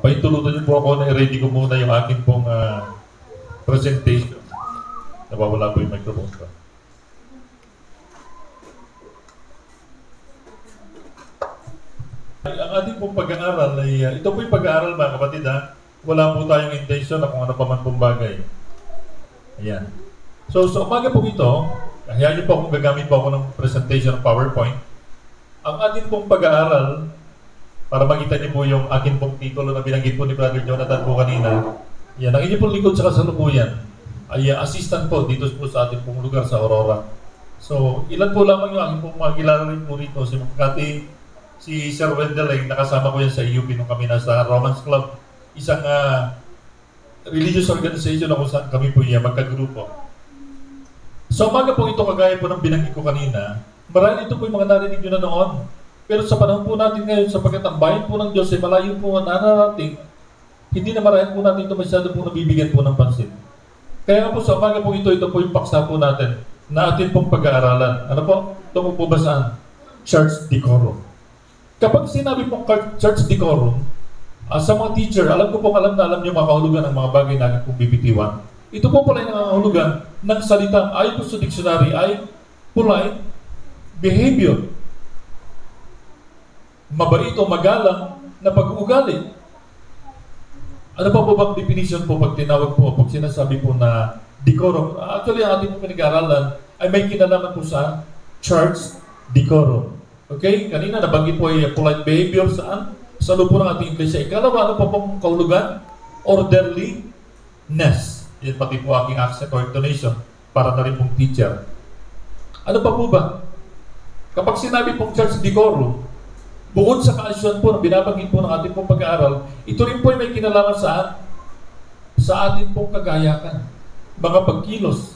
Paitulutan niyo po ako na i-ready ko muna yung akin pong presentation. Nawawala po yung microphone ko. Ang ating pong pag-aaral ay, ito po yung pag-aaral mga kapatid ha. Wala po tayong intention na kung ano pa man pong bagay. Ayan. So, sa umaga po ito, hayaan niyo po akong gagamit po ako ng presentation ng PowerPoint. Ang ating pong pag-aaral, para makita niyo po yung akin pong titulo na binanggit po ni Brother Jonathan po kanina. Yan, ang inyong pong likod sa kasalukuyan ay assistant po dito po sa ating pong lugar sa Aurora. So, ilan po lamang yung aking pong mga kilala rin po rito. Si Makati, si Sir Wendell ay nakasama ko yan sa UP nung kami nasa Romance Club. Isang religious organization na kung saan kami po yan magkagrupo. So, umaga po ito kagaya po ng binanggit ko kanina. Marami ito po yung mga narinig nyo na noon. Pero sa panahon po natin ngayon, sapagkat ang bayan po ng Diyos ay malayo po ang nararating, hindi na marami po natin ito masyado po nabibigyan po ng pansin. Kaya po sa umaga po ito po yung paksa po natin na atin pong pag-aaralan. Ano po? Ito po ba saan? Church decorum. Kapag sinabi pong church decorum, sa mga teacher, alam ko pong alam niyo mga kahulugan ng mga bagay na aking pong bibitiwan. Ito po pala yung nangangahulugan ng salitang ayon po sa dictionary ay polite behavior. Mabait o magalang na pag-uugali. Ano pa po bang definition po pag tinawag po, pag sinasabi po na decorum? Actually, ang ating pinag-aaralan ay may kinalaman po sa church decorum. Okay? Kanina nabanggit po ay polite behavior saan? Sa lupo ng ating iglesia. Ikalawa, ano pa pong kahulugan? Orderliness. Yan pati po aking accent or intonation para na rin pong teacher. Ano pa po ba? Kapag sinabi pong church decorum, bukod sa kaayusan po na binabanggit po ng ating pong pag-aaral, ito rin po ay may kinalaman saan? Sa ating pong kagayakan. Mga pagkilos.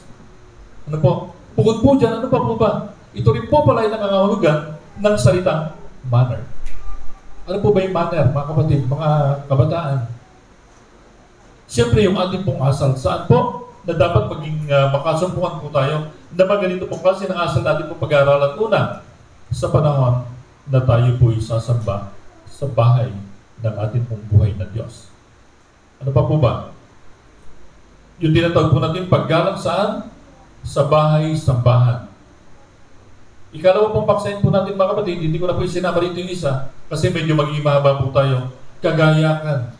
Ano po? Bukod po dyan, ano pa po ba? Ito rin po pala ay nangangahulugan ng salitang manner. Ano po ba yung manner, mga kapatid, mga kabataan? Siyempre, yung ating pong asal. Saan po? Na dapat maging makasumpungan po tayo na maganito pong klase ng asal natin pong pag-aaralan. Una, sa panahon na tayo po isasamba sa bahay ng ating pong buhay na Diyos. Ano pa po ba? Yung tinatawag po natin paggalang saan? Sa bahay-sambahan. Ikalawa pong paksain po natin mga kapatid, hindi ko na po isinama rito yung isa kasi medyo magiging mahaba po tayo. Kagayakan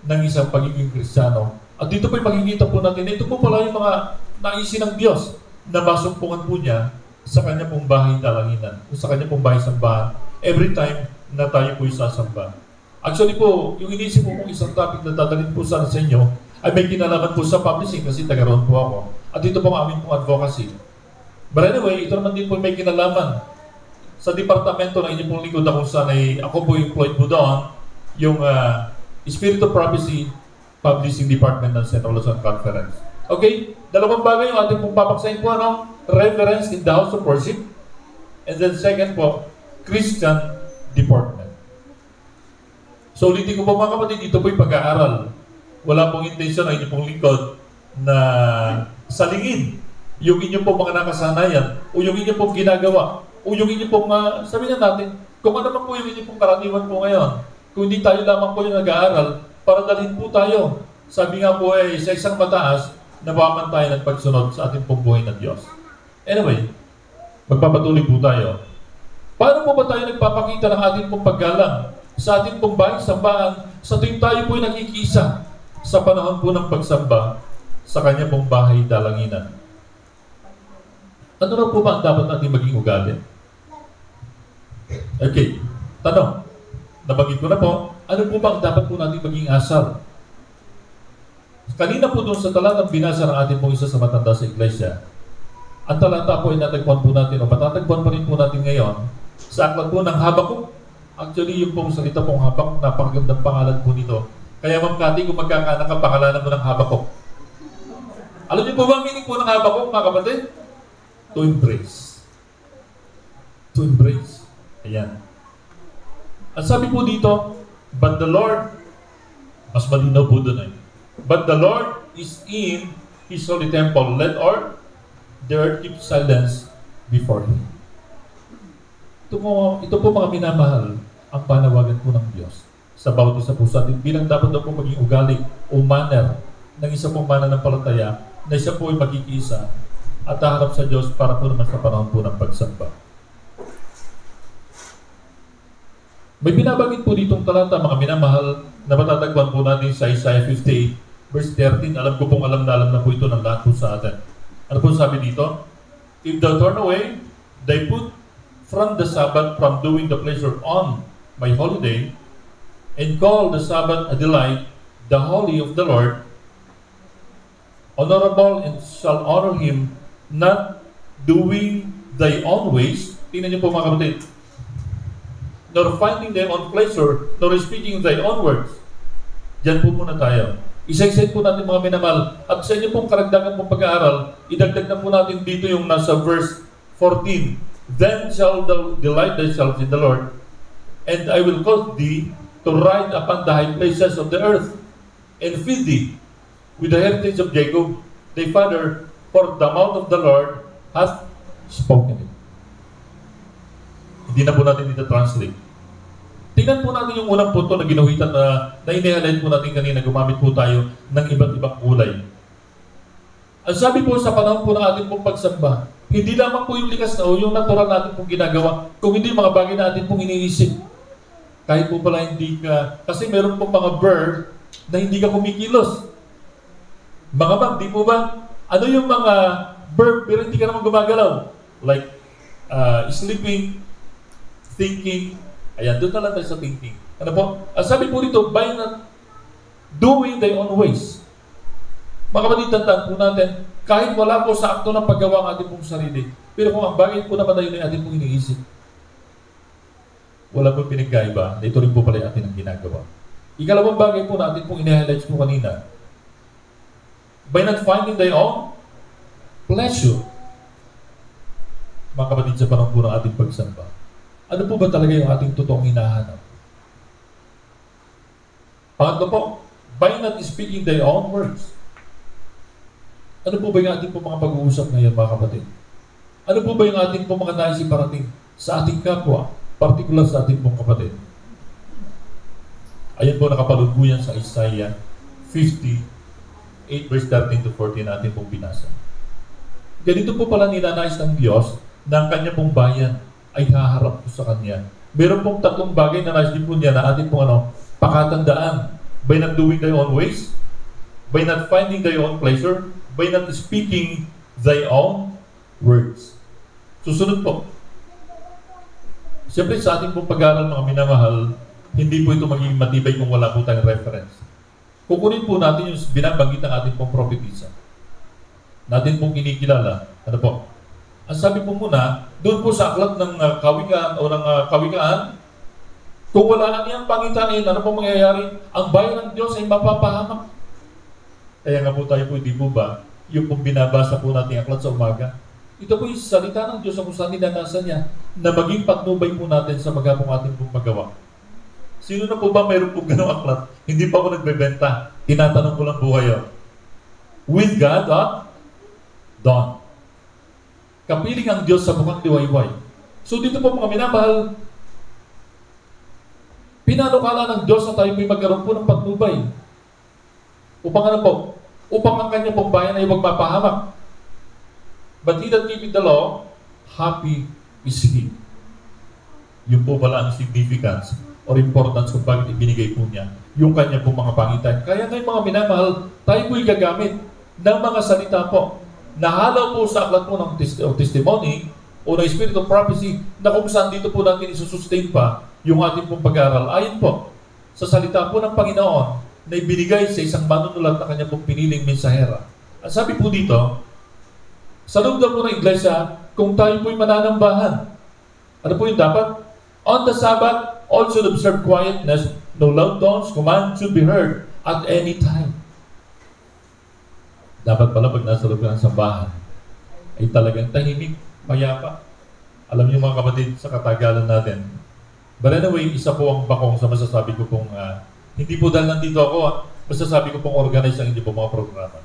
ng isang pagiging Kristiyano. At dito po yung makikita po natin, ito po pala yung mga naisin ng Diyos na masumpungan po niya sa kanya pong bahay dalanginan, o sa kanya pong bahay sambahan, every time na tayo po isasamba. Actually po, yung inisip po kong isang topic na dadalhin po sana sa inyo, ay may kinalaman po sa publishing kasi taga-roon po ako. At ito po ang aming pong advocacy. But anyway, ito naman din po may kinalaman sa departamento ng inyong pong lingkod na kung saan ay ako po employed po doon, yung Spirit of Prophecy Publishing Department ng Central Luzon Conference. Okay? Dalawang bagay yung ating pong papaksahin po, ano? Reverence in the house of worship. And then second po, Christian Department. So ulitin ko po mga kapatid, ito po yung pag-aaral. Wala pong intention ng inyong pong lingkod na salingin yung inyong pong mga nakasanayan o yung inyong pong ginagawa o yung inyong pong, sabihin na natin, kung ano man po yung inyong pong karaniwan po ngayon, kung hindi tayo lamang po yung nag-aaral, para dalhin po tayo. Sabi nga po ay sa isang mataas, nabaman tayo ng pagsunod sa ating pong buhay ng Diyos. Anyway, magpapatuloy po tayo. Paano po ba tayo nagpapakita ng ating pong paggalang sa ating pong bahay sambahan sa tuwing tayo po ay nakikisa sa panahon po ng pagsamba sa kanya pong bahay dalanginan? Ano na po ba ang dapat natin maging ugali? Okay, tanong. Nabanggit ko na po, ano po ba ang dapat po natin maging asal? Kanina po doon sa talatang binasa ng ating pong isa sa matanda sa iglesia, ang talata po ay natagpuan po natin o matatagpuan pa rin po natin ngayon sa aklat po ng Habakuk. Actually, yung pong salita pong Habakuk, napakagandang pangalan po nito. Kaya Ma'am Cathy, kung magkakanak ang pangalanan mo ng Habakuk. Alam niyo po ba ang meaning po ng Habakuk, mga kapatid? To embrace. To embrace. Ayan. At sabi po dito, but the Lord, mas malinaw po doon eh. But the Lord is in His holy temple. Let all the earth keep silence before Him. Ito po mga minamahal, ang panawagan po ng Diyos. sa bawat isa po sa atin bilang dapat daw po maging ugali o manner ng isa pong mananampalataya na siya po ay magkikiisa at haharap sa Diyos para po naman sa panahon po ng pagsamba. May binabanggit po ditong talata, mga minamahal, na matatagpuan po natin sa Isaiah 58, verse 13. Alam ko pong alam na po ito ng lahat po sa atin. Ano po sabi dito? If thou turn away, thy foot from the Sabbath, from doing the pleasure on my holiday, and call the Sabbath a delight, the holy of the Lord, honorable, and shall honor him, not doing thy own ways. Tingnan niyo po mga kapatid. Nor finding thy own pleasure, nor speaking thy own words. Diyan po muna tayo. Isa-isayin po natin mga minamahal. At sa inyo pong karagdagan pong pag-aaral, idagdag na po natin dito yung nasa verse 14. Then shall thou delight thyself in the Lord, and I will cause thee to ride upon the high places of the earth, and feed thee with the heritage of Jacob, thy father, for the mouth of the Lord hath spoken it. Hindi na po natin dito translate. Tingnan po natin yung unang punto na ginuhitan na ini-highlight po natin kanina, gumamit po tayo ng iba't ibang kulay. Ang sabi po sa panahon po ng ating pong pagsamba, hindi lamang po yung likas na o yung natural natin pong ginagawa, kung hindi mga bagay na atin pong iniisip. Kahit po pala hindi ka, kasi meron pong mga bird na hindi ka kumikilos. Mga ma'am, di po ba? Ano yung mga verb pero hindi ka naman gumagalaw? Like, sleeping, thinking, ayan, doon na lang tayo sa thinking. Ano po? Sabi po dito, by not doing thy own ways. Mga kapatid, tandaan po natin, kahit wala po sa akto ng paggawa ng ating pong sarili, pero kung ang bagay po naman na yun ay ating pong iniisip, wala po pinagkaiba, ito rin po pala atin ang ginagawa. Ikalawang bagay po na atin pong ini-highlights po kanina, by not finding thy own pleasure. Mga kapatid, sa panahon po ng ating pagsamba, ano po ba talaga yung ating totoong hinahanap? Pangatlo po, by not speaking thy own words. Ano po ba yung ating po mga pag-uusap ngayon, mga kapatid? Ano po ba yung ating po mga nais iparating sa ating kapwa, partikular sa ating pong kapatid? Ayan po nakapalugbuyan sa Isaiah 58 verse 13 to 14 natin pong binasa. Ganito po pala ninanais ng Diyos na ang kanya pong bayan ay haharap po sa Kanya. Meron pong tatlong bagay na nais din po niya na ating pong pakatandaan. By not doing thy own ways, by not finding thy own pleasure, by not speaking thy own words. Susunod po. Siyempre sa ating pong pag-aaral, mga minamahal, hindi po ito magiging matibay kung wala po tayong reference. Kukunin po natin yung binabanggit ng ating pong propetisa. Natin pong kinikilala. Ano po? Ang sabi po muna, doon po sa aklat ng kawikaan o ng kawikaan, kung wala na niyang pangitain, ano po mangyayari? Ang bayan ng Diyos ay mapapahamak. Kaya nga po tayo po, di po ba, yung pong binabasa po natin aklat sa umaga, ito po yung salita ng Diyos kung saan ninanasa niya na maging patnubay po natin sa magabong ating pong magawa. Sino na po ba mayroon pong ganong aklat? Hindi pa ako nagbebenta. Tinatanong ko lang po kayo. With God, done. Kapiling ang Diyos sa mukhang liwayway. So dito po mga minamahal, pinanukala ng Diyos na tayo may magkaroon po ng patnubay. Upang ano po? Upang ang kanya pong bayan ay magpapahamak. But he that keepeth the law, happy is he. Yun po pala ang significance or importance kung bakit ibinigay po niya yung kanya pong mga pangitan. Kaya ngayon mga minamahal, tayo po'y gagamit ng mga salita po nahalaw po sa aklat po ng testimony o ng spirit of prophecy na kung saan dito po natin isusustain pa yung ating pong pag-aaral. Ayon po sa salita po ng Panginoon na ibinigay sa isang manunulat na kanya pong piniling mensahera. Ang sabi po dito, sa loob na po ng iglesia, kung tayo po'y mananambahan, ano po yung dapat? On the Sabbath, all should observe quietness, no loud tones, command should be heard at any time. Dapat pala pag nasa loob ng sambahan, ay talagang tahimik, mayapa. Alam niyo mga kapatid, sa katagalan natin. But anyway, isa po ang bakong sa masasabi ko pong, hindi po dahil nandito ako, masasabi ko pong organize ang hindi po mga programa.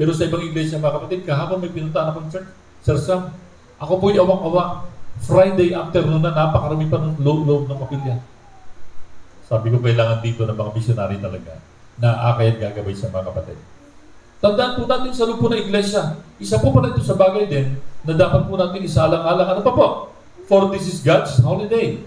Pero sa ibang iglesia mga kapatid, kahapon may pinuntaan akong church, Sir Sam, ako po'y awang-awa. Friday afternoon na napakarami pa ng loob ng kapilya. Sabi ko, kailangan dito ng mga missionary talaga na akayat gagabay sa mga kapatid. Tandaan po natin sa loob po ng iglesia, isa po pala ito sa bagay din na dapat po natin isalang-alang. Ano pa po? For this is God's holiday.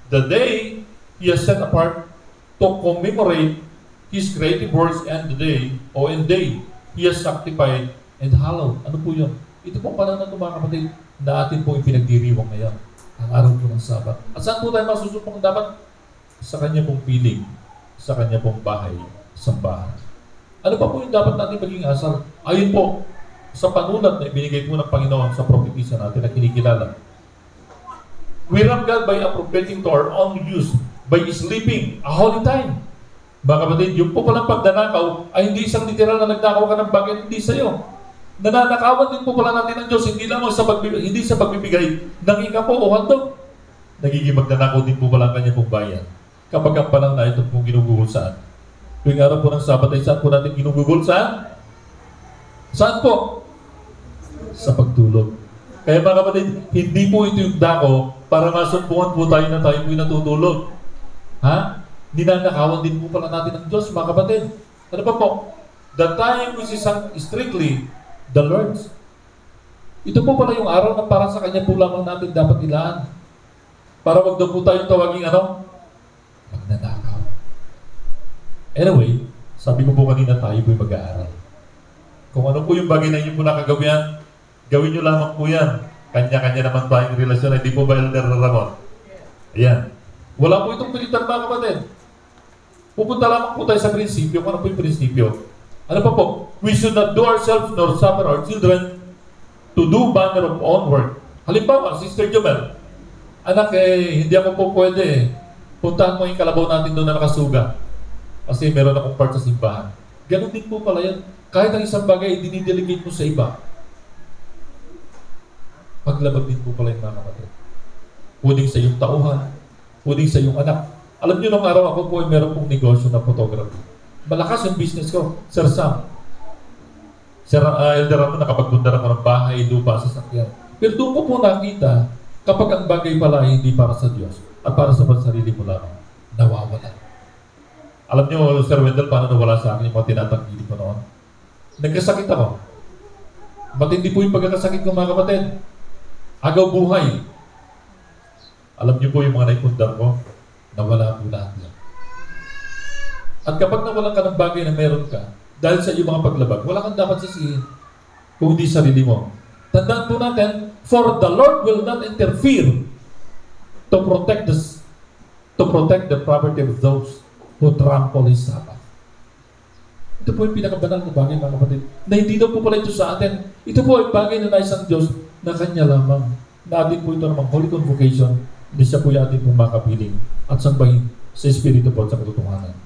The day He has set apart to commemorate His creative works, and the day, He has sanctified and hallowed. Ano po yun? Ito po pala na mga kapatid na atin po ipinagdiriwang ngayon. Ang araw po ng Sabat. At saan po tayo masusupong dapat? Sa Kanya pong piling, sa Kanya pong bahay, sambahan. Ano pa po yung dapat natin maging asal? Ayon po sa panulat na ibinigay po ng Panginoon sa propetisa natin na kinikilala. We love God by appropriating to our own use by sleeping a holy time. Mga kapatid, yung po palang pagdanakaw ay hindi isang literal na nagdakaw ka ng bagay, hindi sa iyo. Nananakawan din po pala natin ng Diyos, hindi lamang sa pagbibigay ng ikapo o handog. Nagiging magnanakaw din po pala ang kanya pong bayan. Kapag ang palang na ito pong ginugugol saan? Tuwing araw po ng Sabat ay saan po natin ginugugol? Saan? Saan po? Sa pagtulog. Kaya mga kapatid, hindi po ito yung dako para masumpungan po tayo na tayo po yung natutulog. Ha? Ninanakawan din po pala natin ng Diyos, mga kapatid. Ano pa po? The time which is strictly the Lord's. Ito po pala yung araw na para sa Kanya po lamang natin dapat ilaan. Para wag daw po tayong tawaging ano? Magnanakaw. Anyway, sabi ko po kanina tayo po'y mag-aaral. Kung ano po yung bagay na inyo po nakagawian, gawin nyo lamang po yan. Kanya-kanya naman tayong relasyon. Hindi po ba, Elder Ramon? Ayan. Wala po itong pilitan, mga kapatid. Pupunta lamang po tayo sa prinsipyo. Kung ano po yung prinsipyo? Ano pa po? We should not do ourselves nor suffer our children to do manner of own work. Halimbawa, Sister Jomel, anak, hindi ako po pwede. Puntahan mo yung kalabaw natin doon na nakasuga. Kasi meron akong part sa simbahan. Ganon din po pala yan. Kahit ang isang bagay, dinidelegate mo sa iba. Paglabag din po pala yung mga kapatid. Pwedeng sa iyong tauhan, pwedeng sa iyong anak. Alam niyo, nung araw ako po ay meron pong negosyo na photography. Malakas yung business ko, Sir Sam. Sir Elder Ramon, nakapagpundar ako ng bahay, lupa, sasakyan. Pero doon ko po nakita, kapag ang bagay pala ay hindi para sa Diyos at para sa pansarili mo lamang, nawawala. Alam niyo, Sir Wendell, paano nawala sa akin yung mga tinatangkili ko noon? Nagkasakit ako. Matindi po yung pagkakasakit ko, mga kapatid. Agaw buhay. Alam niyo po yung mga naipundar ko, nawala po lahat yan. At kapag nawalan ka ng bagay na meron ka, dahil sa iyong mga paglabag, wala kang dapat sisihin kung hindi sarili mo. Tandaan po natin, for the Lord will not interfere to protect the property of those who trample His Sabbath. Ito po yung pinakabanal na bagay, mga kapatid, na hindi daw po pala ito sa atin. Ito po ay bagay na nais ang Diyos na Kanya lamang. Na atin po ito namang Holy Convocation, hindi siya po yung atin pong makapiling at sambahin sa Espiritu po at sa katotohanan.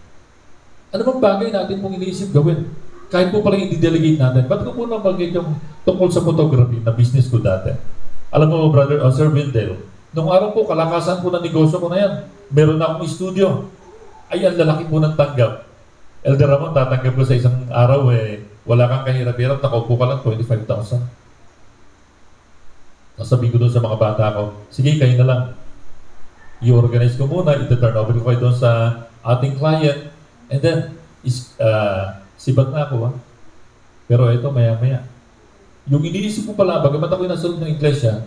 Ano bang bagay natin pong iniisip gawin? Kahit po palang i-delegate natin. Ba't ko po nabanggit yung tungkol sa photography na business ko dati? Alam mo, brother, Sir Wendell, nung araw po, kalakasan po ng negosyo ko na yan. Meron na akong studio. Ay, ang lalaki po ng tanggap. Elder Ramon, tatanggap ko sa isang araw, wala kang kahirap-hirap, nakaupo ka lang, 25,000. Sabi ko doon sa mga bata ko, sige, kayo na lang. I-organize ko muna, i-turn over ko kayo doon sa ating client, and then, sibat na ako, ha? Pero ito, maya-maya. Yung iniisip ko pala, bagamat ako'y nasa loob ng iglesia,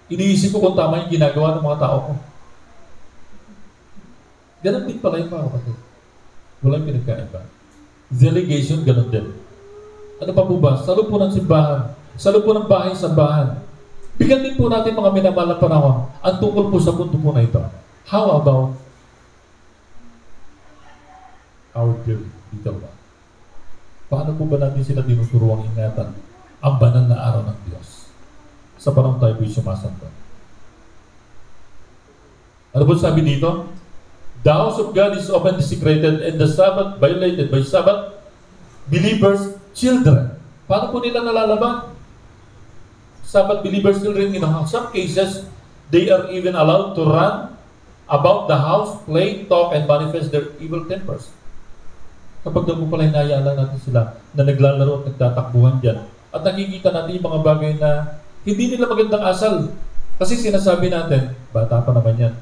iniisip ko kung tama yung ginagawa ng mga tao ko. Ganon din pala yung mga kapatid. Walang pinagkaiba. Delegation, ganon din. Ano pa po ba? Sa loob po ng simbahan, sa loob po ng bahay-sambahan, bigyan din po natin mga minamahal na panahon ang tungkol po sa punto po na ito. How about our dear little one? Paano po ba natin sila tinuturuang ingatan ang banal na araw ng Diyos sa panahon tayo po'y sumasanto? Ano po sabi dito? The house of God is often desecrated and the Sabbath violated by Sabbath believers' children. Paano po nila nalalaban? Sabbath believers' children, in some cases, they are even allowed to run about the house, play, talk, and manifest their evil tempers. Kapag daw po pala hinayaan natin sila na naglalaro at nagtatakbuhan dyan, at nakikita natin yung mga bagay na hindi nila magandang asal. Kasi sinasabi natin, bata pa naman yan,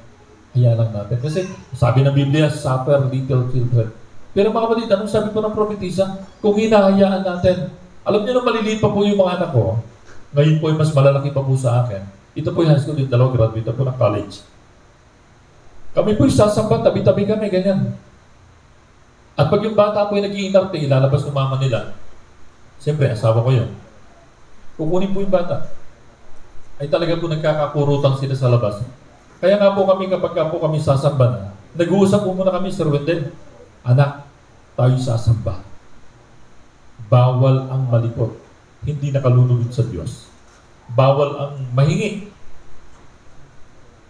Hayaan lang natin. Kasi sabi ng Biblia, suffer little children. Pero mga kapatid, anong sabi po ng propetisa? Kung hinahayaan natin, alam niyo na maliliit pa po yung mga anak ko, ngayon po ay mas malalaki pa po sa akin. Ito po yung high school, yung dalawa graduate po ng college. Kami po yung sasamba, tabi-tabi kami, ganyan. At pag yung bata po yung nag-iinarte, ilalabas ng mama nila. Siyempre, asawa ko yun. Kukunin po yung bata. Ay talaga po nagkakakurutang sila sa labas. Kaya nga po kami, kapag po kami sasamba na, nag-uusap po muna kami, Sir Wendell, anak, tayo sasamba. Bawal ang malikot. Hindi nakalulugod sa Diyos. Bawal ang mahingi.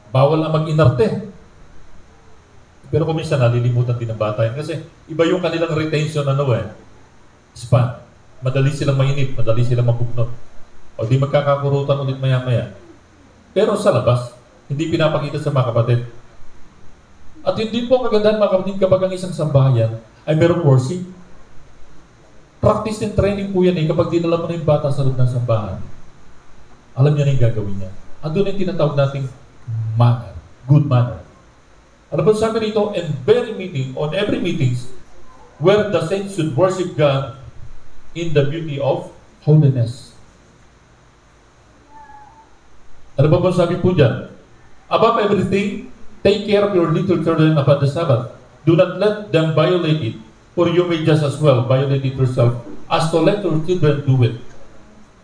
Bawal ang mag-inarte. Pero kung minsan nalilimutan din ng bata yan kasi iba yung kanilang retention span. Madali silang mainit, madali silang mabugnot. O di magkakakurutan ulit maya-maya. Pero sa labas, hindi pinapakita sa mga kapatid. At yun din po ang kagandahan mga kapatid kapag ang isang sambahayan ay merong worship. Practice and training po yan kapag dinala mo na yung bata sa loob ng sambahan. Alam niya na yung gagawin niya. Andun yung tinatawag nating manner, good manner. Ano po sabi rito? And on every meetings, where the saints should worship God in the beauty of holiness. Ano po sabi po dyan? Above everything, take care of your little children upon the Sabbath. Do not let them violate it, for you may just as well violate it yourself as to let your children do it.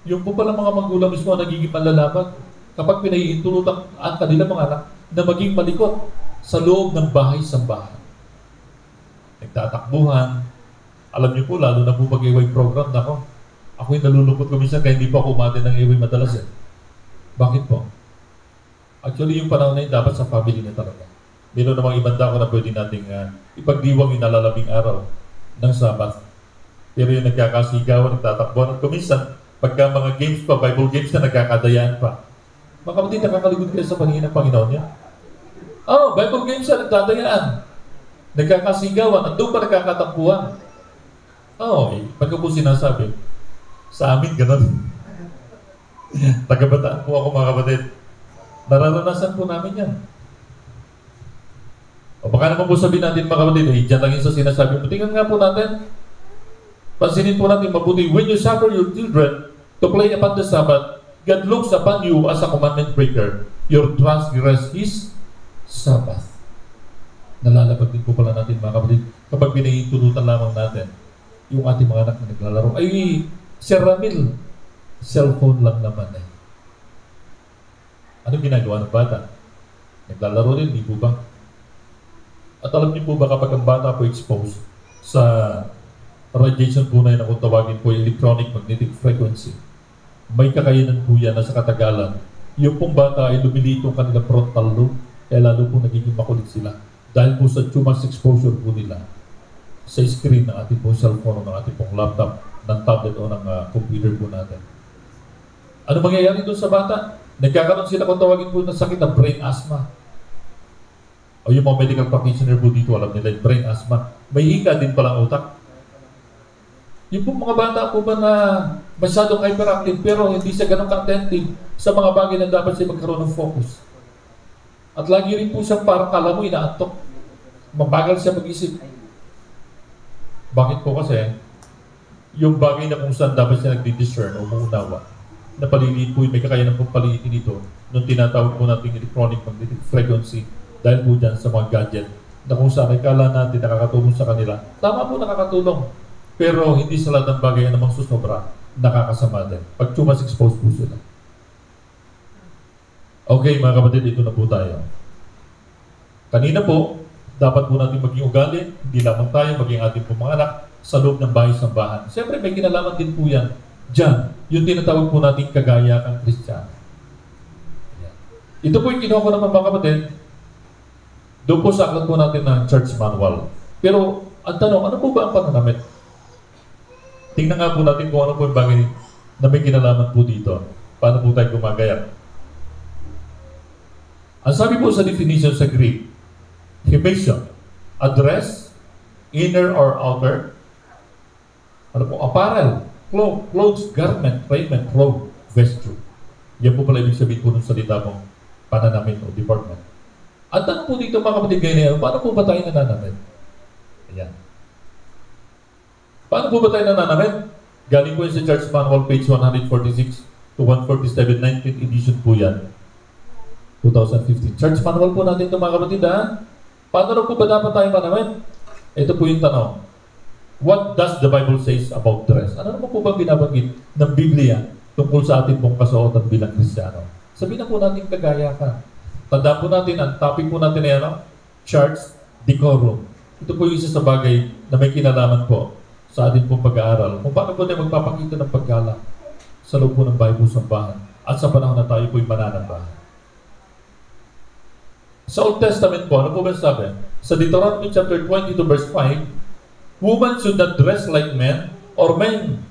Yung po pala mga magulang mismo nagiging malalaman kapag pinahihintulutan ang kanilang mga anak na maging malikot sa loob ng bahay-sambahan. Nagtatakbuhan. Alam niyo po, lalo na po pag-iway program na ako. Ako'y nalulungkot ko minsan kaya hindi po ako umate ng iway madalas Bakit po? Actually, yung panahon na yun dapat sa family na talaga. Meron namang ibanda ko na pwede nating ipagdiwang yung nalalabing araw ng Sabat. Pero yung nagkakasigawan, nagtatakbuhan. At kuminsan, pagka mga games pa, Bible games na nagkakadayaan pa. Mga kapatid, nakakaligod kayo sa paningin ng Panginoon niya. Bible games na nagdadayaan. Nagkakasigawan. Andun pa nagkakatakbuhan. Pagka po sinasabi, sa amin ganun. Tagabataan po ako mga kapatid. Nararanasan po namin yan. O baka naman po sabihin natin mga kapatid, dyan lang yung sa sinasabi mo. Tingnan nga po natin. Pansinin po natin mabuti. When you suffer your children to play upon the Sabbath, God looks upon you as a commandment breaker. Your transgress His Sabbath. Nalalabag din po pala natin mga kapatid kapag pinahintulutan lamang natin yung ating mga anak na naglalaro. Ay, Sir Ramil, cellphone lang naman Ano ginagawa ng bata? Naglalaro din, di po ba? At alam niyo po ba kapag ang bata po exposed sa radiation po na yun, kung tawagin po yung electronic magnetic frequency, may kakayanan po yan na sa katagalan, yung pong bata ay lumilito ang kanilang frontal lobe, kaya lalo po nagiging makulit sila. Dahil po sa too much exposure po nila sa screen ng ating pong cellphone o ng ating pong laptop, ng tablet o ng computer po natin. Ano mangyayari doon sa bata? Nagkakaroon sila kung tawagin po ng sakit na brain asthma. O yung mga medical practitioner po dito, alam nila yung brain asthma. May hika din palang utak. Yung po mga bata po ba na masyadong hyperactive pero hindi siya ganun ka-attentive sa mga bagay na dapat siya magkaroon ng focus. At lagi rin po siyang parang kala mo inaantok. Mabagal siya mag-isip. Bakit po kasi? Yung bagay na kung saan dapat siya nagdi-discern o umuunawa, na paliliit po, may kakayanan pong paliitin ito nung tinatawag po natin electronic magnetic frequency dahil po dyan sa mga gadget na kung saan ay kala natin nakakatulong sa kanila. Tama po nakakatulong. Pero hindi sa lahat ng bagay na namang susobra, nakakasama din. Pag too much exposed po sila. Okay mga kapatid, ito na po tayo. Kanina po, dapat po natin maging ugali, hindi lamang tayo, maging ating po mga anak sa loob ng bahay-sambahan. Siyempre may kinalaman din po yan diyan, yung tinatawag po natin kagaya kang Kristiyano. Ito po yung kinuha ko naman mga kapatid, doon po sa aklat po natin ng church manual. Pero ang tanong, ano po ba ang pananamit? Tingnan nga po natin kung ano po yung bagay na may kinalaman po dito. Paano po tayo gumagaya? Ang sabi po sa definition sa Greek, hibation, address, inner or outer, ano po, apparel, clothes, garment, raiment, robe, vesture. Yan po pala ibig sabihin po ng salita mong pananamit o department. At tanong po dito mga kapatid ngayon, paano po ba tayo nananamit? Ayan. Paano po ba tayo nananamit? Galing po yun sa Church Manual, page 146 to 147, 19th edition po yan. 2015. Church Manual po natin ito mga kapatid, ha? Paano rin po ba dapat tayo manamit? Ito po yung tanong. What does the Bible says about dress? Ano naman po ba binabanggit ng Biblia tungkol sa ating pong kasuotan bilang Kristiyano? Sabihin na po natin kagaya ka. Tandaan po natin, ang topic po natin ay ano? Church decorum. Ito po yung isa sa bagay na may kinalaman po sa ating pong pag-aaral. Kung paano po tayo magpapakita ng paggalang sa loob po ng Bible sambahan at sa panahon na tayo po'y mananambahan. Sa Old Testament po, ano po ba sabi? Sa Deuteronomy chapter 22 verse 5, women should not dress like men, or men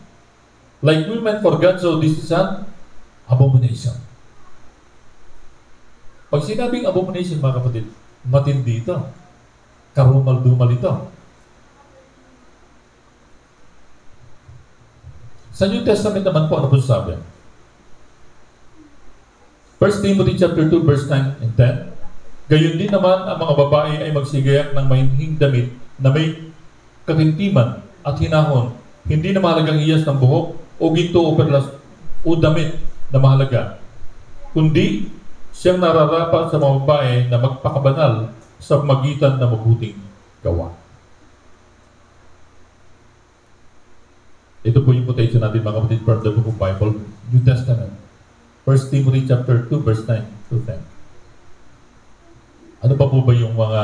like women, for God, so this is an abomination. Pag sinabing abomination, mga kapatid, matindi ito. Karumal-dumal ito. Sa New Testament naman po, ano po sabi? 1 Timothy chapter 2 verse 9 and 10, gayon din naman ang mga babae ay magsigayak ng mahihing damit na may katintiman at hinahon, hindi na mahalagang iyas ng buhok o ginto o perlas o damit na mahalaga, kundi siyang nararapat sa mga babae na magpakabanal sa magitan na mabuting gawa. Ito po yung quotation natin mga kapatid from the Book of Bible, New Testament. 1 Timothy chapter 2 verse 9 to 10. Ano pa po ba yung mga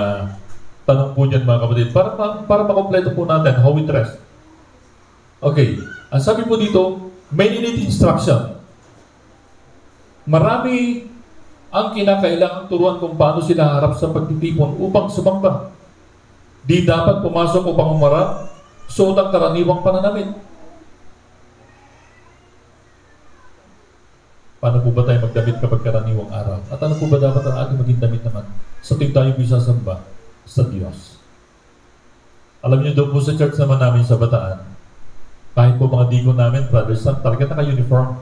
tanong po dyan mga kapatid? Para makompleto po natin how we dress. Okay. Ang sabi po dito, may need instruction. Marami ang kinakailangang turuan kung paano sila harap sa pagtitipon upang sumamba. Di dapat pumasok upang umarap, suot ang karaniwang pananamit. Paano po ba tayo magdamit kapag karaniwang araw? At ano po ba dapat ang ating maging damit naman sa tuwing tayo sasamba sa Diyos? Alam niyo doon po sa church naman namin sa Bataan, kahit po mga deacon namin, brothers, talaga naka-uniform.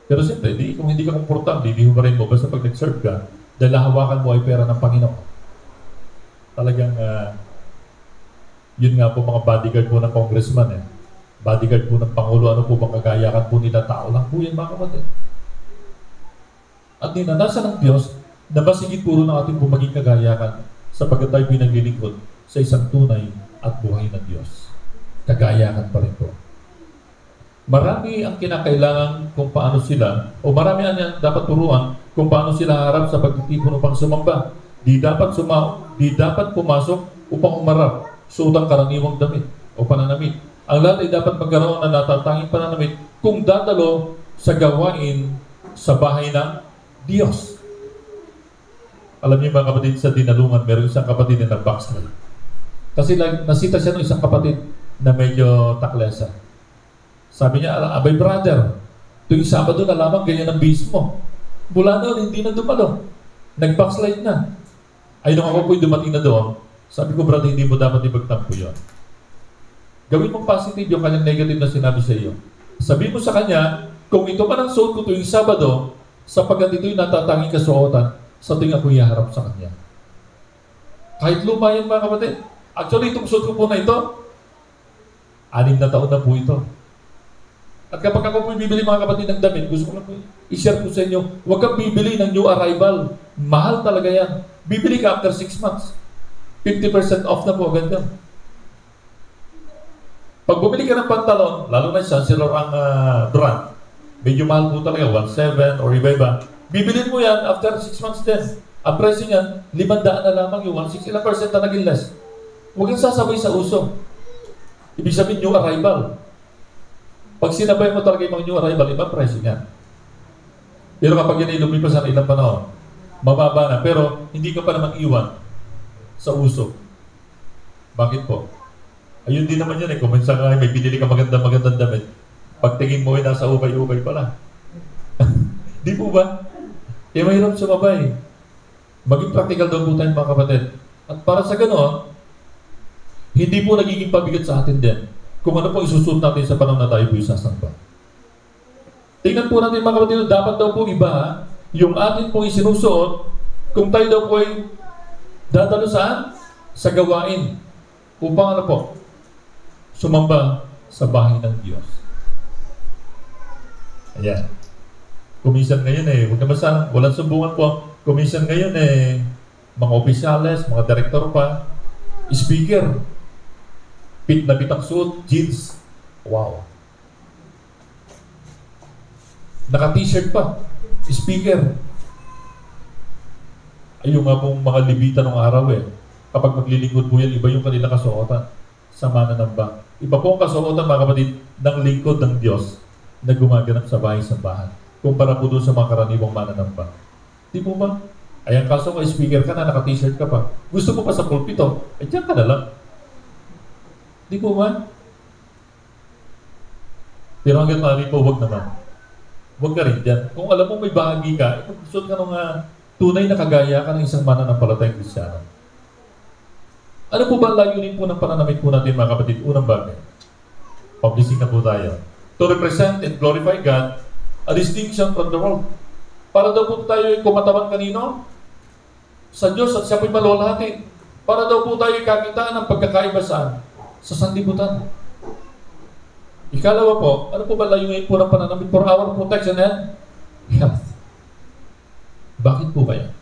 Pero siyempre, kung hindi ka komportable, hindi mo rin mo basta pag nag-serve ka, dahil hawakan mo ay pera ng Panginoon. Talagang, yun nga po mga bodyguard po ng congressman bodyguard po ng Pangulo, ano po bang kagayakan po nila, tao lang po yan mga kapatid. At ninanasa ng Diyos na masigit puro ng ating po maging kagayakan sapagkat tayo pinaglilingkod sa isang tunay at buhay na Diyos. Kagayakan pa rin po. Marami ang kinakailangan kung paano sila, o marami ang dapat turuan kung paano sila harap sa pagtitipon upang sumamba. Di dapat pumasok upang umarap, suot ang karaniwang damit o pananamit. Ang lahat ay dapat magkaroon ng natatanging pananamit kung dadalo sa gawain sa bahay ng Diyos. Alam niyo mga kapatid, sa dinalungan, meron isang kapatid na nag-backslide. Kasi nasita siya ng isang kapatid na medyo taklesa. Sabi niya, abay brother, tuwing Sabado na lamang ganyan ang bihis mo. Mula noon, hindi na dumalo. Nag-backslide na. Ay, nung ako po'y dumating na doon, sabi ko, brother, hindi mo dapat ipagtampo yun. Gawin mong positive yung kanyang negative na sinabi sa iyo. Sabihin mo sa kanya, kung ito man ang suot ko tuwing Sabado, sapagkat ito'y natatanging kasuotan, sa tuwing ako iharap sa kanya. Kahit luma yan mga kapatid. Actually, itong suot ko po na ito, 6 na taon na po ito. At kapag ako po bibili mga kapatid ng damit, gusto ko lang po i-share po sa inyo, huwag kang bibili ng new arrival. Mahal talaga yan. Bibili ka after 6 months. 50% off na po agad yan. Pag bumili ka ng pantalon, lalo na siya, sila ang brand, medyo mahal po talaga, 1.7 or iba-iba. Bibilin mo yan after 6 months din. Ang presyo niyan, 500 na lamang yung 1.6. Ilang percent na naging less. Huwag kang sasabay sa uso. Ibig sabihin, new arrival. Pag sinabay mo talaga yung mga new arrival, ibang presyo niyan. Pero kapag yan ay lumipas ng ilang panahon, mababa na. Pero hindi ka pa naman iwan sa uso. Bakit po? Ayun din naman yun kung minsan nga may binili ka magandang damit, pagtingin mo ay nasa ubay-ubay pala. Di po ba? Kaya mahirap sumabay. Maging practical daw po tayo mga kapatid. At para sa ganoon, hindi po nagiging pabigat sa atin din kung ano po isusuot natin sa panahon na tayo po isasamba. Tingnan po natin mga kapatid, dapat daw po iba yung atin pong isinusuot Kung tayo daw po ay dadalo saan? Sa gawain. Upang ano po? Sumamba sa bahay ng Diyos. Ayan. Kumisan ngayon huwag naman sana, walang sumbungan po. Kumisan ngayon mga opisyales, mga direktor pa, speaker, pit na pitang suot, jeans. Wow. Naka-t-shirt pa, speaker. Ayun nga pong mga libita ng araw kapag maglilingkod po yan, iba yung kanila kasuotan sa mananamba. Iba po ang kasuotan, mga kapatid, ng lingkod ng Diyos na gumaganap sa bahay-sambahan. Kumpara po doon sa mga karaniwang mananamba. Di po ba? Ayan, kaso ka speaker ka na, naka-t-shirt ka pa. Gusto mo pa sa pulpito, diyan ka na lang. Di po ba? Pero hanggang maaari po, huwag naman. Huwag ka rin dyan. Kung alam mo may bahagi ka, gusto ka nung tunay na kagaya ka ng isang mananampalatayang Kristiyano. Ano po ba ang layunin po ng pananamit po natin, mga kapatid? Unang bagay. Publishing na po tayo. To represent and glorify God, a distinction from the world. Para daw po tayo kumatawan kanino? Sa Diyos at siya po'y malolahati. Para daw po tayo kakitaan ng pagkakaiba saan? Sa sanlibutan. Ikalawa po, ano po ba layunin po ng pananamit for our protection and health? Bakit po ba yan?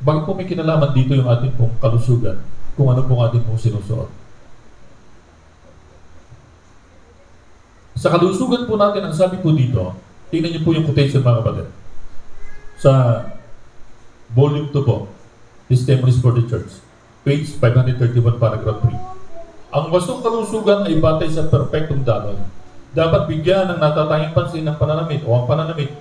Bakit po may kinalaman dito yung ating pong kalusugan kung ano pong ating pong sinusuot? Sa kalusugan po natin, ang sabi po dito, tingnan niyo po yung quotation, mga kapatid. Sa volume 2 po, Testimonies for the Church, page 531, paragraph 3. Ang wastong kalusugan ay batay sa perpektong daloy. Dapat bigyan ng natatanging pansin ng pananamit o ang pananamit.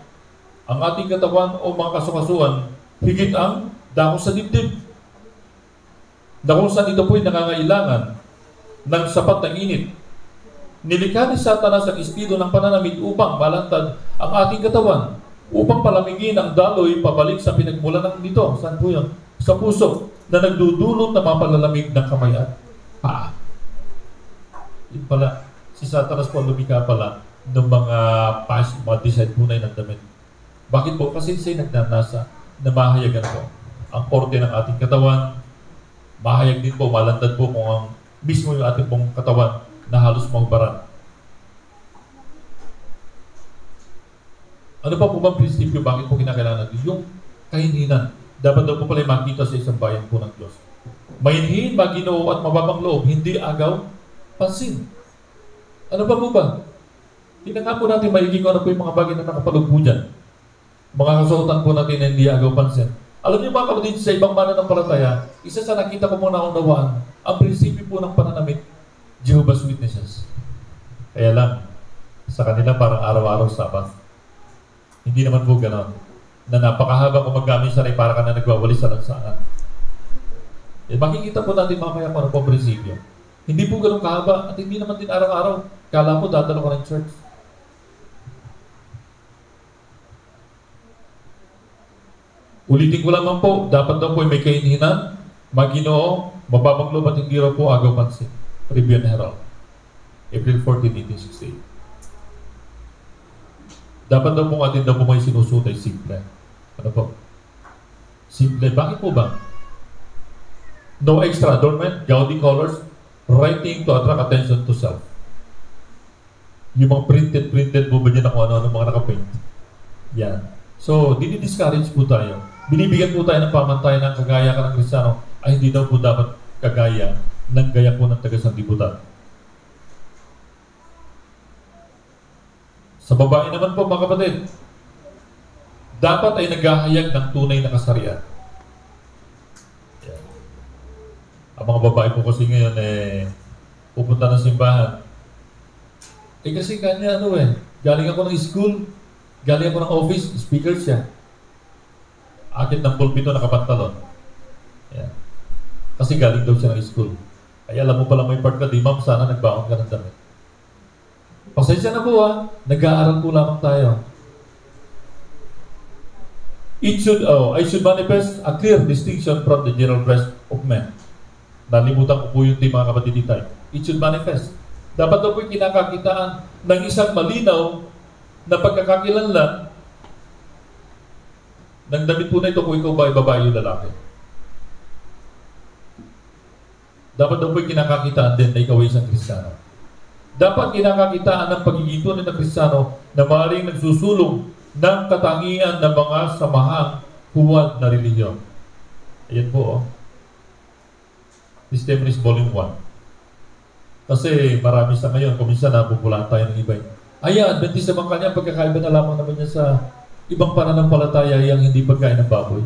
Ang ating katawan o mga kasukasuan, higit ang dako sa dibdib. Na kung saan ito po'y nangangailangan ng sapat na init. Nilikha ni Satanas ang estilo ng pananamit upang malantad ang ating katawan, upang palamigin ang daloy pabalik sa pinagmulan ng nito. Saan po yun? Sa puso na nagdudulot na mapalalamig ng kamay at paa. Yun pala, si Satanas po lumika pala ng mga mga design punay ng damit. Bakit po? Kasi siya'y nagnanasa na mahayagan po ang korte ng ating katawan. Mahayag din po, malantad po kung ang mismo yung ating pong katawan na halos mahubaran. Ano pa po bang prinsipyo? Bakit po kinakailangan natin? Yung kahinhinan. Dapat daw po pala makita sa isang bayan po ng Diyos. Mainhin, maginoo at mababang loob, hindi agaw, pansin. Ano pa po ba? Tingnan nga po natin maiging ano po yung mga bagay na nakapalog po dyan. Mga kasuotan po natin na hindi agaw, pansin. Alam niyo mga kapatid, sa ibang mananampalataya, isa sa nakita ko muna unawaan, ang prinsipyo po ng pananamit, Jehovah's Witnesses. Kaya lang, sa kanila parang araw-araw Sabat. Hindi naman po gano'n. Na napakahaba kung maggamit sa para ka na nagwawalis sa lansangan. Makikita po natin mamaya kung ano po ang prinsipyo. Hindi po gano'ng kahaba at hindi naman din araw-araw. Kala mo dadalo ka ng church. Ulitin ko lamang po, dapat daw po may kahinhinan, maginoo, mababang loob at hindi raw po agaw pansin. Review and Herald, April 14, 1868. Dapat daw po atin daw po may sinusutay simple. Ano po? Simple. Bakit po ba? No extra adornment, gaudy colors, writing to attract attention to self. Yung mga printed po ba dyan na kung ano-ano mga nakapaint? Yan. So, dini-discourage po tayo. Binibigyan po tayo ng pamantayan ng kagaya ka ng Kristiyano ay hindi daw po dapat kagaya ng gaya po ng taga-sanlibutan. Sa babae naman po mga kapatid, dapat ay naghahayag ng tunay na kasarian. Yeah. Ang mga babae po kasi ngayon pupunta ng simbahan. Kasi kanya galing ako ng school, galing ako ng office, speaker siya. Akit ng pulpito nakapantalon. Yeah. Kasi galing daw siya ng school. Ay alam mo pala may part ka, di ma'am, sana nagbaon ka ng damit. Pasensya na po nag-aaral po lamang tayo. I should manifest a clear distinction from the general dress of men. Nalimutan ko po yung mga kapatid dito. It should manifest. Dapat daw po yung kinakakitaan ng isang malinaw na pagkakakilanlan ng damit po na ito kung ikaw ba ay babae o lalaki. Dapat daw po'y kinakakitaan din na ikaw ay isang Kristiyano. Dapat kinakakitaan ng pagiging tunay na Kristiyano na maaaring nagsusulong ng katangian ng mga samahang huwad na relihiyon. Ayan po, oh. System is Volume 1. Kasi marami sa ngayon, kung minsan napupulaan tayo ng iba. Adventist naman kanya, pagkakaiba na lamang naman niya sa ibang pananampalataya yung hindi pagkain ng baboy.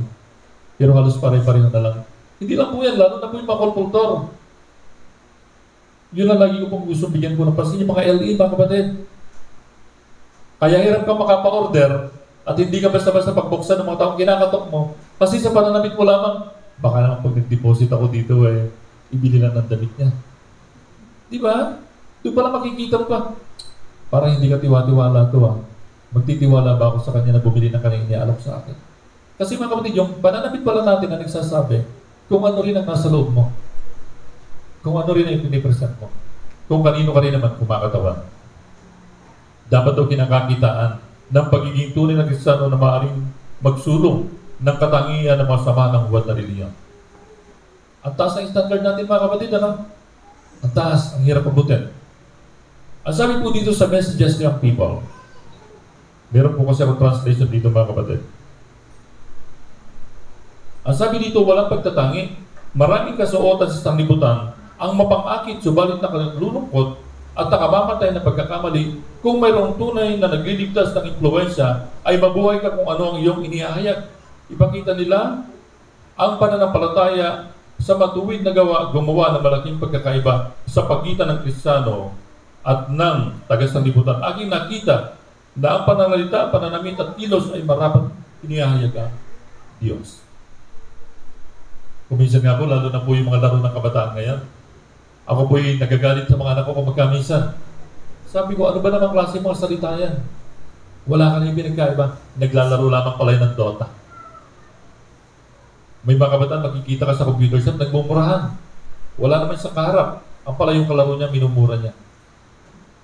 Pero halos pare-pareho na lang. Hindi lang po yan, lalo na po yung mga kolpultor. Yun ang lagi ko pong gusto bigyan ko ng pansin yung mga LE, mga kapatid. Kaya hirap ka makapa-order at hindi ka basta-basta pagbuksan ng mga taong kinakatok mo kasi sa pananamit mo lamang, baka naman pag nag-deposit ako dito ibili lang ng damit niya. Di ba? Doon pala makikita mo pa. Parang hindi ka tiwa-tiwala ito Magtitiwala ba ako sa kanya na bumili ng kanyang inialok sa akin? Kasi mga kapatid, yung pananamit pala natin na nagsasabi kung ano rin ang nasa loob mo. Kung ano rin ang pinipresent mo. Kung kanino ka rin naman kumakatawan. Dapat daw kinakakitaan ng pagiging tunay na Kristiyano na maaaring magsulong ng katangian ng masama ng huwad na reliyon. Ang taas ng standard natin mga kapatid, ano? Ang taas, ang hirap abutin. Ang sabi po dito sa Messages Young People, meron po kasi akong translation dito mga kapatid. Ang sabi dito, walang pagtatangi, maraming kasuotan sa sanglibutan, ang mapang-akit subalit nakalulungkot at nakamamatay na pagkakamali, kung mayroong tunay na nagliligtas ng impluensya, ay mabuhay ka kung ano ang iyong inihahayag. Ipakita nila ang pananampalataya sa matuwid na gawa, gumawa ng malaking pagkakaiba sa pagitan ng Kristiyano at ng taga-sanlibutan. Aking nakita na ang pananalita, pananamit at kilos ay marapat inihahayag ang Diyos. Kuminsan nga po, lalo na po yung mga laro ng kabataan ngayon. Ako po'y nagagalit sa mga anak ko kung magkaminsan. Sabi ko, ano ba namang klase mga salita yan? Wala ka na yung pinagkaiba. Naglalaro lamang pala ng Dota. May mga kabataan, makikita ka sa computer shop, nagmumurahan. Wala naman sa kaharap. Ang pala yung kalaro niya, minumura niya.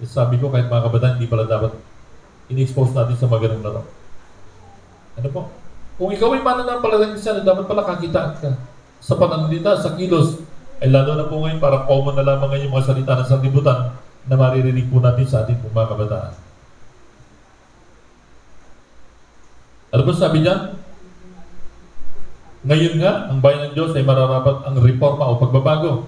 Sabi ko, kahit mga kabataan, hindi pala dapat in-expose natin sa mga ganung laro. Ano po? Kung ikaw ay pananampalatayang Kristiyano, dapat pala kakitaan ka. Sa pananalita, sa kilos, ay lalo na po ngayon, parang common na lamang ngayon yung mga salita ng sanlibutan na maririnig po natin sa ating mga kabataan. Ano po sabi niya? Ngayon nga, ang bayan ng Diyos ay mararapat ang reforma o pagbabago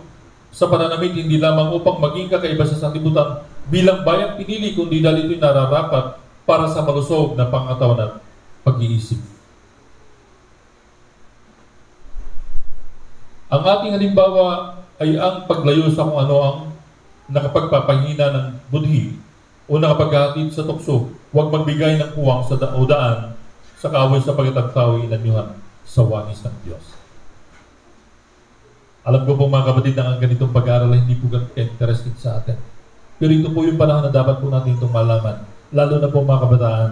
sa pananamit, hindi lamang upang maging kakaiba sa sanlibutan bilang bayang pinili, kundi dahil ito'y nararapat para sa malusog na pangatawan at pag-iisip. Ang ating halimbawa ay ang paglayo sa kung ano ang nakapagpapahina ng budhi o nakapaghatid sa tukso. Huwag magbigay ng kuwang sa daan sa kaaway sa pagkatagtao inanyuhan sa wangis ng Diyos. Alam ko po mga kapatid na ang ganitong pag-aaral ay hindi po interesting sa atin. Pero ito po yung panahon na dapat po natin itong malaman. Lalo na po mga kabataan.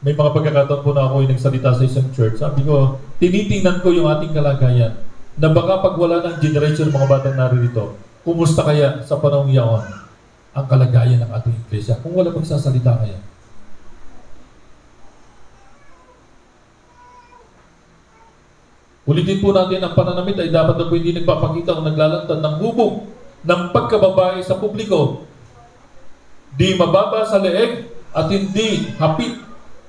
May mga pagkakataon po na ako yung nagsalita sa isang church. Sabi ko, tinitingnan ko yung ating kalagayan na baka pag wala ng generation ng mga batang naririto, kumusta kaya sa panahong yaon ang kalagayan ng ating iglesia kung wala pagsasalita kaya? Ulitin po natin, ang pananamit ay dapat na po hindi nagpapakita o naglalantad ng hubog ng pagkababae sa publiko. Di mababa sa leeg at hindi hapit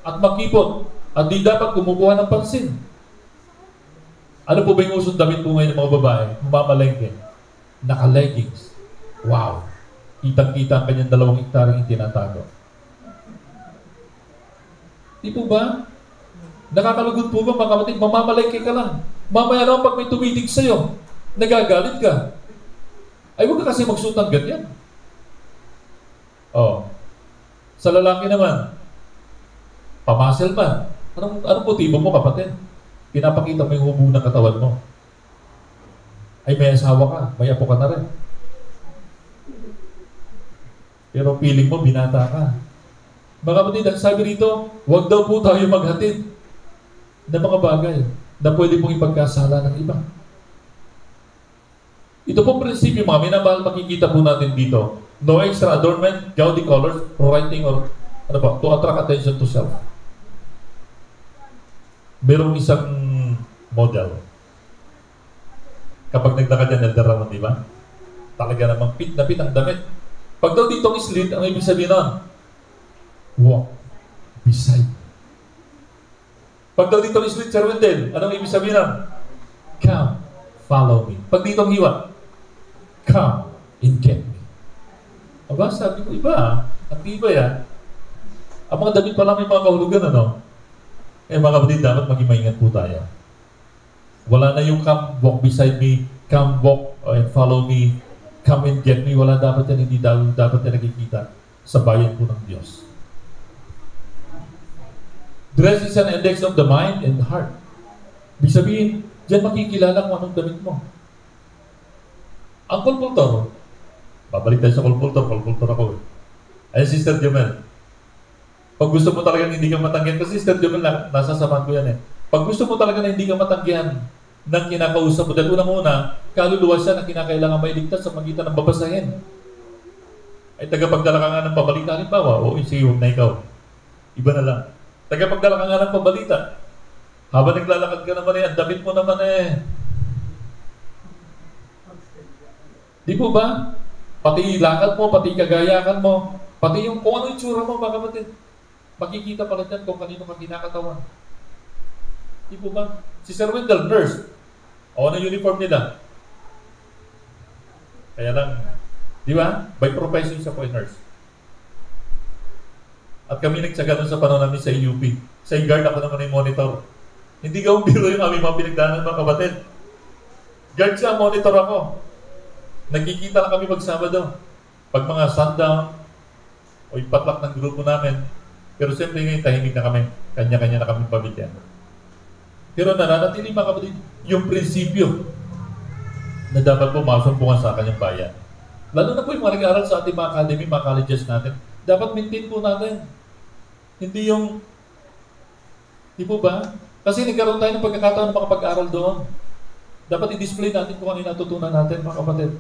at makipot at di dapat kumukuha ng pansin. Ano po ba yung usong damit po ngayon ng mga babae? Mamalengke. Naka-leggings. Wow. Kitang-kita ang kanyang 2 hektaryeng itinatago. Di po ba? Nakakalugod po ba mga kapatid? Mamamalengke ka lang. Mamaya naman pag may tumitig sa'yo, nagagalit ka. Ay huwag ka kasi magsuot ng ganyan. Oh. Sa lalaki naman, pamasel man. Anong motibo mo kapatid? Pinapakita mo yung hubog ng katawan mo. Ay may asawa ka, may apo ka na rin. Pero feeling mo, binata ka. Mga kapatid, ang sabi rito, huwag daw po tayo maghatid ng mga bagay na pwede pong ipagkasala ng iba. Ito pong prinsipyo, mga minamahal, makikita po natin dito. No extra adornment, gaudy colors, writing, or to attract attention to self. Merong isang model. Kapag nagdakad yan, nagdaramon, di ba? Talaga namang pit na pit ang damit. Pag daw ditong islit, ang ibig sabihin nun, walk beside. Pag daw ditong islit, Sir Wendell, anong ibig sabihin nun? Come, follow me. Pag ditong hiwa, come and get me. Aba, sabi ko, iba ang iba yan. Ang mga damit pa lang may mga kahulugan, ano? Eh mga kapatid, dapat maging maingat po tayo. Wala na yung come walk beside me, come walk and follow me, come and get me. Wala dapat yan, hindi dapat yan nakikita sa bayan po ng Diyos. Dress is an index of the mind and heart. Ibig sabihin, diyan makikilala kung anong damit mo. Ang kulpultor, babalik tayo sa kulpultor ako. Ay, Sister Jomel. Pag gusto mo talaga hindi ka matanggihan, kasi Sister Jomel, nasasamahan ko yan eh. Pag gusto mo talaga na hindi ka matanggihan ng kinakausap mo, dahil unang-una, kaluluwa siya na kinakailangan mailigtas sa magitan ng babasahin. Ay tagapagdala ka nga ng pabalita, halimbawa, o sige, huwag na ikaw. Iba na lang. Tagapagdala ka nga ng pabalita. Habang naglalakad ka naman ang damit mo naman di po ba? Pati lakad mo, pati kagayakan mo, pati yung kung ano yung tsura mo, mga kapatid. Makikita pala dyan kung kanino ka kinakatawan. Di po ba? Si Sir Wendell, nurse. O ano uniform nila? Kaya lang, di ba? By profession siya po ay nurse. At kami nagtsaga nun sa panahon namin sa UP. Sa guard ako naman yung monitor. Hindi gawang biro yung aming mga pinagdaanan, mga kapatid. Guard siya, monitor ako. Nagkikita lang kami magsama doon. Pag mga sundown, o ipatlak ng grupo namin. Pero siyempre ngayon, tahimik na kami. Kanya-kanya na kami pamilya. Pero nananatili, mga kapatid, yung prinsipyo na dapat po masumpungan sa kanyang bayan. Lalo na po yung mga nag-aaral sa ating mga academy, mga colleges natin. Dapat maintain po natin. Hindi yung, di po ba? Kasi nagkaroon tayo ng pagkakataon na makapag-aral doon. Dapat i-display natin kung ano yung natutunan natin, mga kapatid.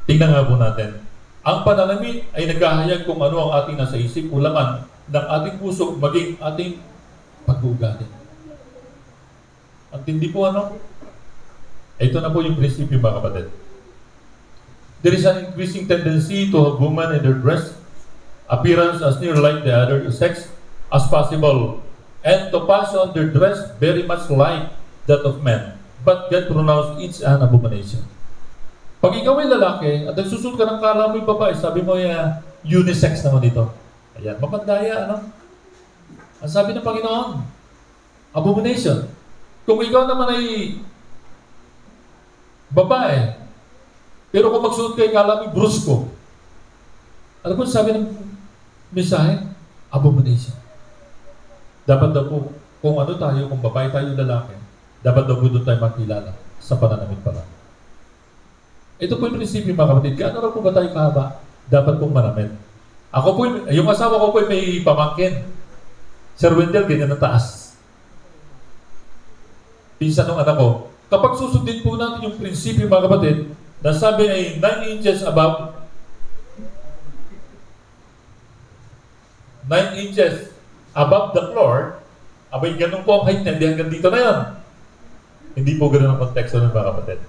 Tingnan nga po natin. Ang pananamit ay naghahayag kung ano ang ating nasa isip, ulaman ng ating puso, maging ating pag-uugali. Ang tindi po ano? Ito na po yung prinsipyo, mga kapatid. There is an increasing tendency to have women in their dress, appearance as near like the other sex as possible, and to fashion their dress very much like that of men. But God pronounced each an abomination. Pag ikaw ay lalaki at nagsusuot ka ng kala mo yung babae, sabi mo unisex naman dito. Ayan, mapandaya, ano? Ang sabi ng Panginoon, abomination. Kung ikaw naman ay babae, pero kung magsuot ka, kala mo brusko. Ano po sabi ng mensahe? Abomination. Dapat daw po, kung ano tayo, kung babae tayo lalaki, dapat daw po doon tayo makilala sa pananamit pala. Ito po yung prinsipyo, mga kapatid. Gaano raw po ba tayo kahaba? Dapat pong manamit. Ako po, yung asawa ko po may pamangkin. Sir Wendell, ganyan na taas. Pinsan ng anak ko. Kapag susundin po natin yung prinsipyo, mga kapatid, na sabi ay 9 inches above, 9 inches above the floor, abay ganun po ang height niya, hindi hanggang dito na yan. Hindi po ganun ang konteksto ng mga kapatid.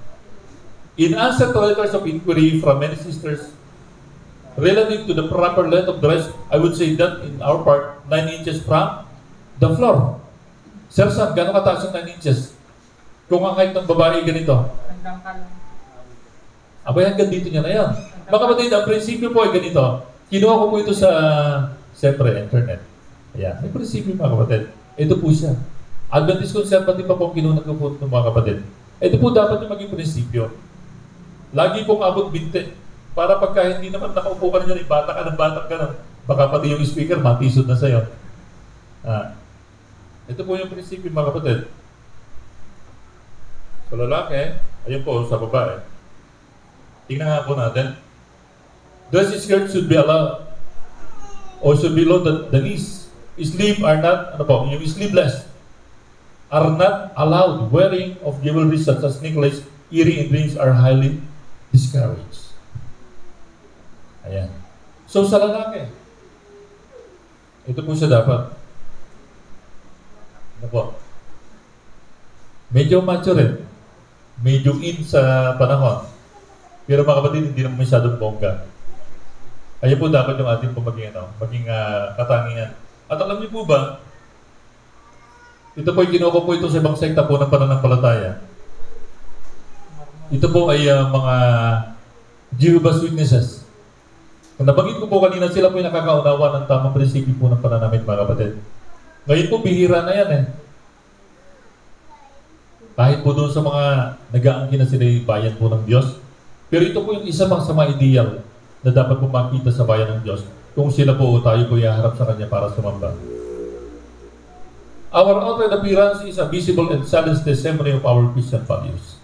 In answer to letters of inquiry from many sisters relative to the proper length of dress, I would say that in our part, 9 inches from the floor. Sir Sam, gano'ng kataas yung 9 inches? Kung ang height ng babae ganito. Abay hanggang dito niya na yan. Mga kapatid, ang prinsipyo po ay ganito. Kinuha ko po ito sa, siyempre, internet. Ayan, may prinsipyo, mga kapatid. Ito po siya. Adventist Conservative pa po ang kinuha ko po ng mga kapatid. Ito po dapat yung maging prinsipyo. Lagi pong abot binte. Para pagka hindi naman nakaupo ka na dyan, batak ka na. Baka pati yung speaker, matisod na sa'yo. Ito po yung prinsipyo, mga kapatid. Sa lalaki, ayun po, sa babae. Tingnan nga po natin. Dress skirt should be allowed or should be below the knees. Sleeve are not, yung sleeveless are not allowed. Wearing of jewelry such as necklace, earring, and rings are highly discouraged. Ayan. So sa lalaki, ito po siya dapat. Ano po? Medyo mature, medyo in sa panahon. Pero mga kapatid, hindi naman masyadong bongga. Kaya po dapat yung ating po maging katangian. At alam niyo po ba, ito po kinuha po ito sa ibang sekta po ng pananampalataya. Ito po ay mga Jehovah's Witnesses. Kung nabanggit ko po kanina, sila po yung nakakaunawa ng tamang prinsipyo po ng pananamit, mga kapatid. Ngayon po, bihira na yan Kahit po doon sa mga nag-aangkin na sila yung bayan po ng Diyos. Pero ito po yung isa pang sa mga ideal na dapat po makita sa bayan ng Diyos kung sila po o tayo po iharap sa Kanya para sumamba. Our outward appearance is a visible and silent testimony of our Christian values.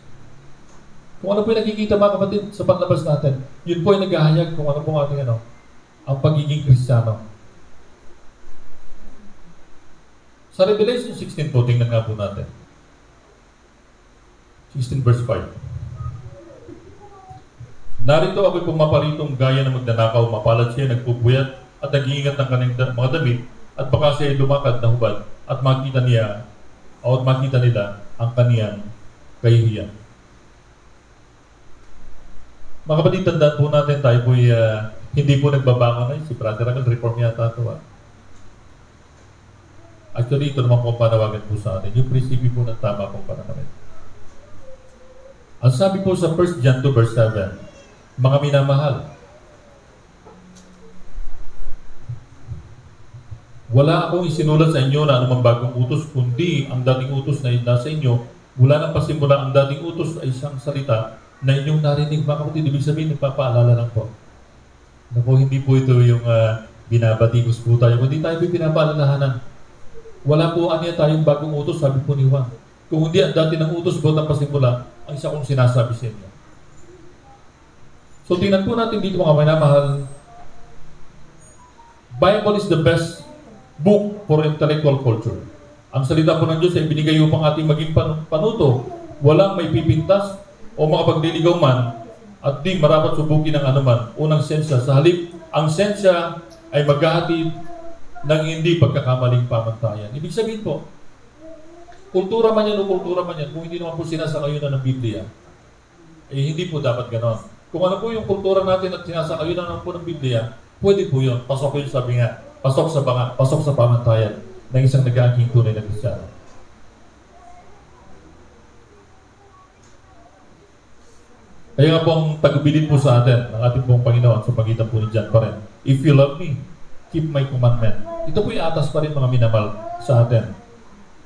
Kung ano po yung nakikita, mga kapatid, sa panlabas natin, yun po ay naghahayag kung ano po ating ang pagiging Kristiyano. Sa Revelation 16 po, tingnan nga po natin. 16 verse 5. Narito ako'y pumaparitong gaya na magnanakaw, mapalad siya, nagpupuyat, at nag-iingat ng kanyang mga damit, at baka siya ay lumakad na hubad, at makita nila ang kaniyang kahihiyan. Mga kapatid, tandaan po natin, tayo po hindi po nagbabangon si Brother Ragal, reform yata ito. Actually, ito naman po panawagan po sa atin. Yung prinsipyo po ng tama pong pananamit. Ang sabi po sa 1 John 2 verse 7, mga minamahal, wala akong isinulat sa inyo na anumang bagong utos, kundi ang dating utos na nasa inyo, mula ng pasimula ang dating utos ay isang salita na inyong narinig, mga kapatid. Ibig sabihin, nagpapaalala lang po. Naku, hindi po ito yung binabatikos po tayo, kundi tayo po pinapaalalahanan. Wala po tayong bagong utos, sabi po ni Juan. Kung hindi ang dati ng utos po ng pasimula, ang isa kong sinasabi sa inyo. So tingnan po natin dito, mga minamahal. Bible is the best book for intellectual culture. Ang salita po ng Diyos ay binigay upang ating maging panuto. Walang may pipintas o makapagliligaw man at di marapat subukin ng anuman. Unang sensya, sa halip, ang sensya ay maghahatid ng hindi pagkakamaling pamantayan. Ibig sabihin po, kultura man yan o kultura man yan, kung hindi naman po sinasakayunan ng Biblia, hindi po dapat ganon. Kung ano po yung kultura natin at sinasakayunan naman po ng Biblia, pwede po yun. Pasok yun, sabi nga, pasok sa pamantayan ng isang nag-aangking tunay na Kristiyano. Kaya nga pong tagubilin po sa atin ng ating pong Panginoon sa pagitan po ni John pa rin. If you love me, keep my commandment. Ito po yung atas pa rin, mga minamahal sa atin.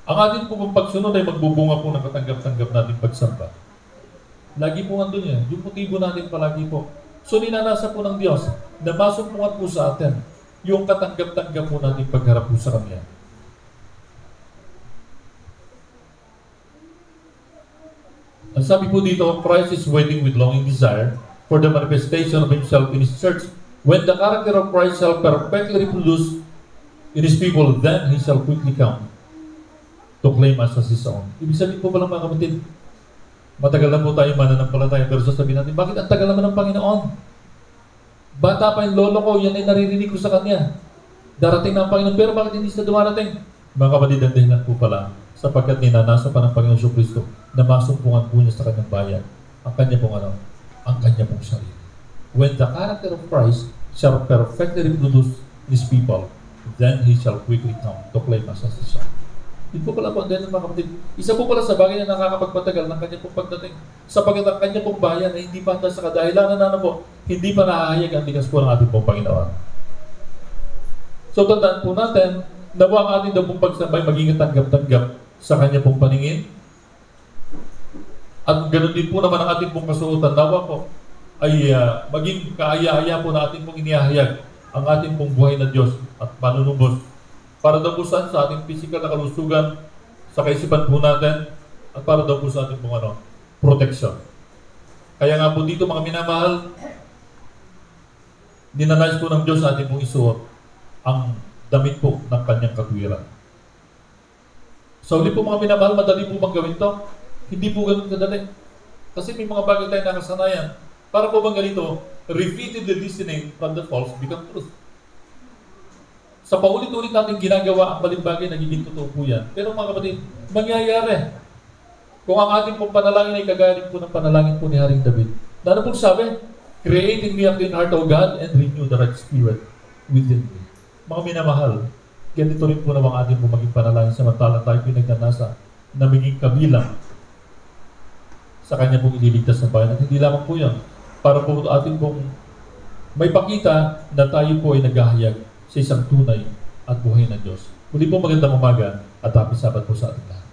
Ang ating pong pagsunod ay magbubunga po ng katanggap-tanggap natin pagsamba. Lagi po andun yan. Yung motibo natin palagi po. So ninanasa po ng Diyos na masumpungan po sa atin yung katanggap-tanggap po natin pagharap po sa Kanya. Ang sabi po dito, Christ is waiting with longing desire for the manifestation of Himself in His church. When the character of Christ shall perfectly reproduce in His people, then He shall quickly come to claim us as His own. Ibig sabihin po pala, mga kapatid, matagal na po tayo mananampalataya, pero sasabihin natin, bakit ang tagal naman ng Panginoon? Bata pa yung lolo ko, yan ay naririnig ko sa Kanya. Darating na ang Panginoon, pero bakit hindi siya dumarating? Mga kapatid, ang dahilan po pala, sapagkat ninanasa pa ng Panginoon Kristo na masumpungan po niya sa Kanyang bayan ang Kanya pong ang Kanya pong sarili. When the character of Christ shall perfectly reproduce His people, then He shall quickly come to claim us as His son. Yun po pala po ang dahilan, mga kapatid. Isa po pala sa bagay na nakakapagpatagal ng Kanya pong pagdating, sapagkat ang Kanya pong bayan ay hindi pa handa sa kadahilanan na po, hindi pa nahahayag ang likas po ng ating pong Panginoon. So tandaan po natin na po ang ating daw pong pagsambay maging tanggap-tanggap sa Kanya pong paningin. At ganoon din po naman ang ating pong kasuotan. Nawa po ay maging kaaya-aya po na ating pong inihahayag ang ating pong buhay na Diyos at manunubos para daw po sa ating physical na kalusugan, sa kaisipan po natin, at para daw po sa ating pong protection. Kaya nga po dito, mga minamahal, ninanais po ng Diyos sa ating pong isuot ang damit po ng Kanyang katwiran. So, hindi po, mga minamahal, madali po bang gawin to? Hindi po ganun kadali. Kasi may mga bagay tayo nakasanayan. Para po bang ganito, repeatedly listening from the false become truth. Sa paulit-ulit natin ginagawa ang maling bagay, nagiging totoo po yan. Pero mga kapatid, mangyayari. Kung ang ating pong panalangin ay kagaya po ng panalangin po ni Haring David. Na ano pong sabi? Create in me a clean heart, O God, and renew the right spirit within me. Mga minamahal, ganito rin po naman ating po maging panalangin samantalang tayo pinagnanasa na maging kabilang sa kanya pong ililigtas ng bayan. At hindi lamang po yan, para po ating pong may pakita na tayo po ay naghahayag sa isang tunay at buhay na Diyos. Muli po magandang umaga at happy Sabat po sa ating lahat.